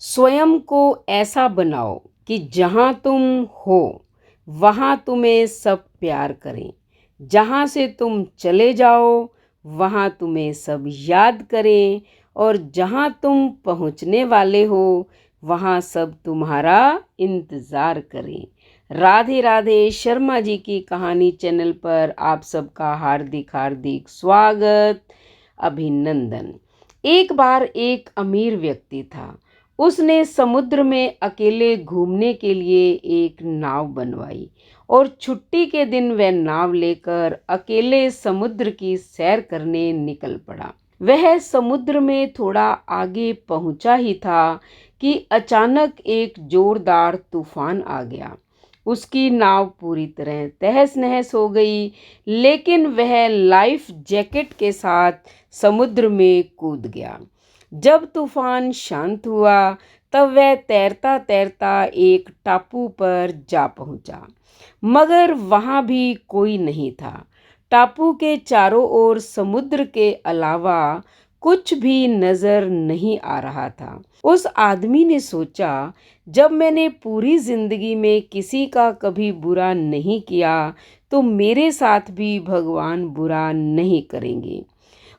स्वयं को ऐसा बनाओ कि जहाँ तुम हो वहाँ तुम्हें सब प्यार करें। जहाँ से तुम चले जाओ वहाँ तुम्हें सब याद करें। और जहाँ तुम पहुँचने वाले हो वहाँ सब तुम्हारा इंतज़ार करें। राधे राधे। शर्मा जी की कहानी चैनल पर आप सबका हार्दिक हार्दिक स्वागत, अभिनंदन। एक बार एक अमीर व्यक्ति था। उसने समुद्र में अकेले घूमने के लिए एक नाव बनवाई और छुट्टी के दिन वह नाव लेकर अकेले समुद्र की सैर करने निकल पड़ा। वह समुद्र में थोड़ा आगे पहुंचा ही था कि अचानक एक जोरदार तूफान आ गया। उसकी नाव पूरी तरह तहस नहस हो गई, लेकिन वह लाइफ जैकेट के साथ समुद्र में कूद गया। जब तूफान शांत हुआ तब वह तैरता तैरता एक टापू पर जा पहुंचा, मगर वहां भी कोई नहीं था। टापू के चारों ओर समुद्र के अलावा कुछ भी नजर नहीं आ रहा था। उस आदमी ने सोचा, जब मैंने पूरी जिंदगी में किसी का कभी बुरा नहीं किया तो मेरे साथ भी भगवान बुरा नहीं करेंगे।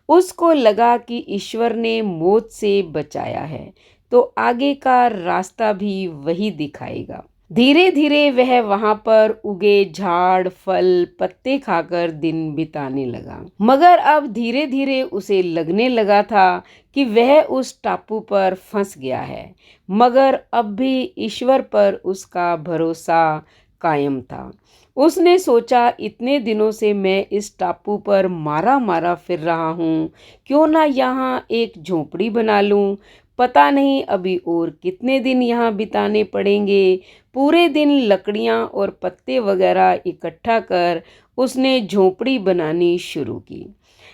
उसको लगा कि ईश्वर ने मौत से बचाया है तो आगे का रास्ता भी वही दिखाएगा। धीरे धीरे वह वहां पर उगे झाड़ फल पत्ते खाकर दिन बिताने लगा। मगर अब धीरे धीरे उसे लगने लगा था कि वह उस टापू पर फंस गया है, मगर अब भी ईश्वर पर उसका भरोसा कायम था। उसने सोचा, इतने दिनों से मैं इस टापू पर मारा मारा फिर रहा हूँ, क्यों ना यहाँ एक झोपड़ी बना लूँ। पता नहीं अभी और कितने दिन यहाँ बिताने पड़ेंगे। पूरे दिन लकड़ियाँ और पत्ते वगैरह इकट्ठा कर उसने झोपड़ी बनानी शुरू की।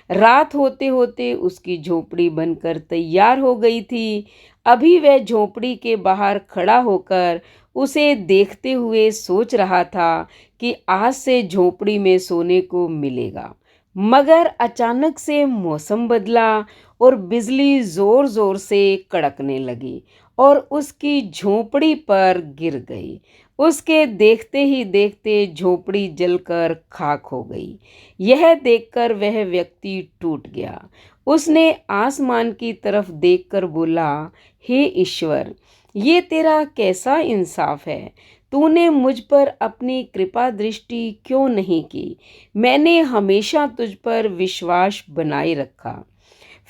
रात होते होते उसकी झोपड़ी बनकर तैयार हो गई थी। अभी वह झोपड़ी के बाहर खड़ा होकर उसे देखते हुए सोच रहा था कि आज से झोपड़ी में सोने को मिलेगा। मगर अचानक से मौसम बदला और बिजली जोर जोर से कड़कने लगी और उसकी झोपड़ी पर गिर गई। उसके देखते ही देखते झोपड़ी जलकर खाक हो गई। यह देखकर वह व्यक्ति टूट गया। उसने आसमान की तरफ देखकर बोला, हे ईश्वर, ये तेरा कैसा इंसाफ है। तूने मुझ पर अपनी कृपा दृष्टि क्यों नहीं की। मैंने हमेशा तुझ पर विश्वास बनाए रखा।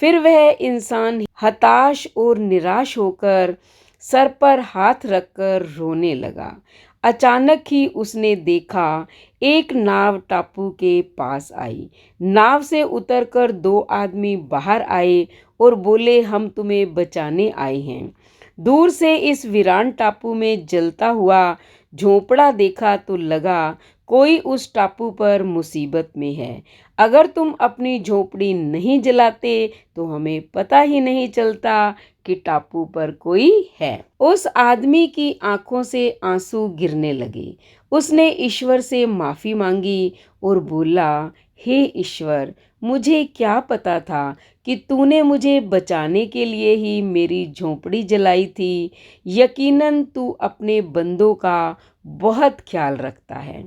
फिर वह इंसान हताश और निराश होकर सर पर हाथ रखकर रोने लगा। अचानक ही उसने देखा, एक नाव टापू के पास आई। नाव से उतरकर दो आदमी बाहर आए और बोले, हम तुम्हें बचाने आए हैं। दूर से इस वीरान टापू में जलता हुआ झोंपड़ा देखा तो लगा कोई उस टापू पर मुसीबत में है। अगर तुम अपनी झोपड़ी नहीं जलाते तो हमें पता ही नहीं चलता कि टापू पर कोई है। उस आदमी की आंखों से आंसू गिरने लगे। उसने ईश्वर से माफी मांगी और बोला, हे ईश्वर, मुझे क्या पता था कि तूने मुझे बचाने के लिए ही मेरी झोपड़ी जलाई थी। यकीनन तू अपने बंदों का बहुत ख्याल रखता है।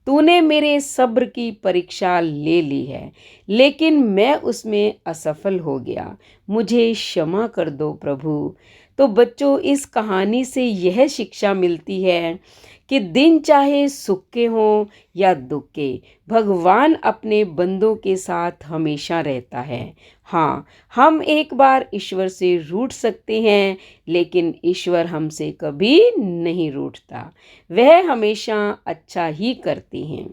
तूने मेरे सब्र की परीक्षा ले ली है, लेकिन मैं उसमें असफल हो गया। मुझे क्षमा कर दो प्रभु। तो बच्चों, इस कहानी से यह शिक्षा मिलती है कि दिन चाहे सुख के हों या दुख के, भगवान अपने बंदों के साथ हमेशा रहता है। हाँ, हम एक बार ईश्वर से रूठ सकते हैं, लेकिन ईश्वर हमसे कभी नहीं रूठता। वह हमेशा अच्छा ही करते हैं।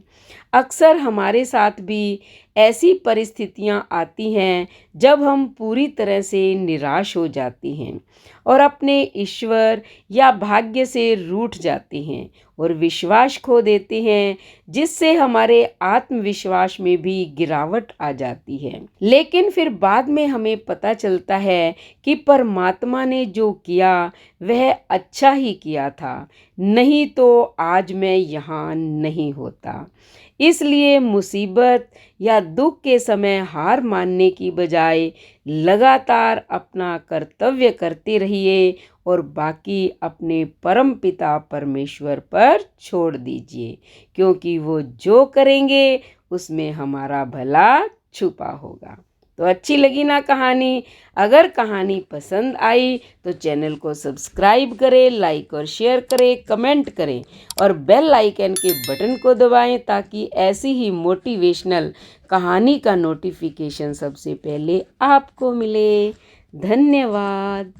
अक्सर हमारे साथ भी ऐसी परिस्थितियां आती हैं जब हम पूरी तरह से निराश हो जाते हैं और अपने ईश्वर या भाग्य से रूठ जाते हैं और विश्वास खो देते हैं, जिससे हमारे आत्मविश्वास में भी गिरावट आ जाती है। लेकिन फिर बाद में हमें पता चलता है कि परमात्मा ने जो किया वह अच्छा ही किया था, नहीं तो आज मैं यहाँ नहीं होता। इसलिए मुसीबत या दुख के समय हार मानने की बजाय लगातार अपना कर्तव्य करते रहिए और बाकी अपने परम पिता परमेश्वर पर छोड़ दीजिए, क्योंकि वो जो करेंगे उसमें हमारा भला छुपा होगा। तो अच्छी लगी ना कहानी? अगर कहानी पसंद आई तो चैनल को सब्सक्राइब करें, लाइक और शेयर करें, कमेंट करें और बेल आइकन के बटन को दबाएं ताकि ऐसी ही मोटिवेशनल कहानी का नोटिफिकेशन सबसे पहले आपको मिले। धन्यवाद।